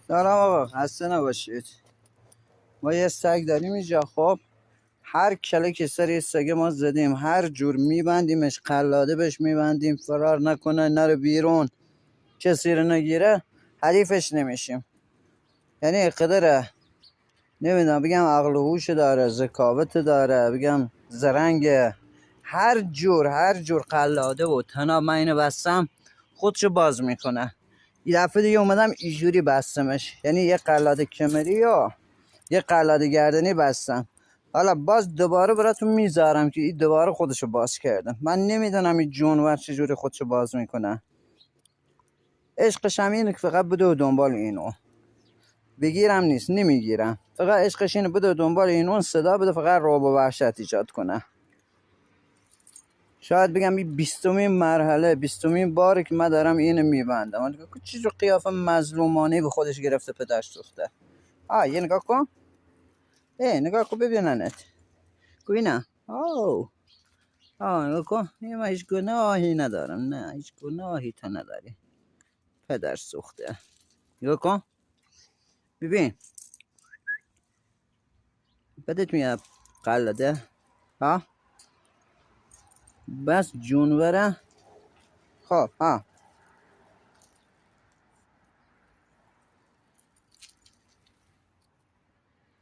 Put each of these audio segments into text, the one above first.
سلام آقا، خسته نباشید. ما یه سگ داریم اینجا. خب هر کلک سر یه سگ ما زدیم، هر جور میبندیمش، قلاده بهش میبندیم فرار نکنه، نره بیرون، کسی رو نگیره، حریفش نمیشیم. یعنی اقدره نمیدونم بگم عقل و هوش داره، ذکاوت داره، بگم زرنگه. هر جور قلاده و تناب من اینو بستم خودشو باز میکنه. یه دفعه دیگه اومدم اینجوری بستمش، یعنی یه قلاده کمری یا یه قلاده گردنی بستم. حالا باز دوباره براتون میذارم که این دوباره خودشو باز کردم. من نمیدونم این جونور چجوری خودشو باز میکنه. عشقش هم اینه که فقط بده و دنبال اینو بگیرم نیست، نمیگیرم. فقط عشقش اینه بده و دنبال اینو صدا بده، فقط رعب و وحشت ایجاد کنه. شاید بگم این 20مین مرحله، 20مین باره که من دارم اینو میبندم. من نگاه کن چجور قیافه مظلومانه به خودش گرفته، پدرش سوخته. یه نگاه کن، نگاه کن ببیننت. کوینا نگاه کن، من هیچ گناهی ندارم. نه هیچ گناهی تو نداری، پدر سوخته. نگاه کن ببین، بدت میاد قلاده. بس جونوره. خب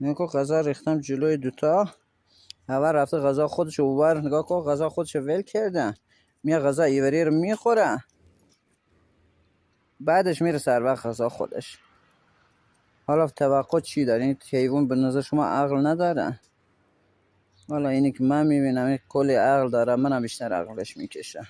نگاه کن، غذا ریختم جلوی دوتا. اول رفته غذا خودشو اوبر، نگاه کن غذا خودشو ول کردن. میاد غذا ایوری رو میخوره، بعدش میره سر وقت غذا خودش. حالا توقع چی داره؟ این حیوان به نظر شما عقل نداره؟ حالا اینی که من میبینم این کلی عقل داره، منم بیشتر عقلش میکشه.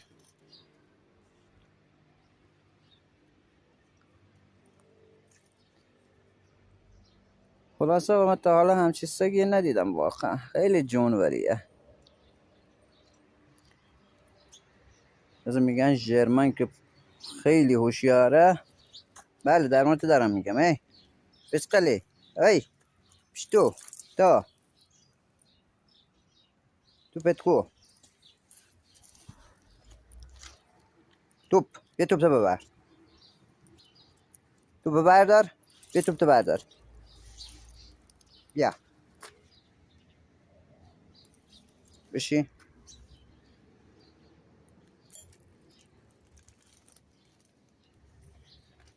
خلاصه من تا حالا همچی سگی ندیدم، واقعا خیلی جونوریه. از میگن ژرمن که خیلی هوشیاره. بله در مورد دارم میگم. بسقلی پشتو تو پتکو توپ، یه توپ تو ببر، توپ بردار، یه توپ تو بردار، بیا بشی.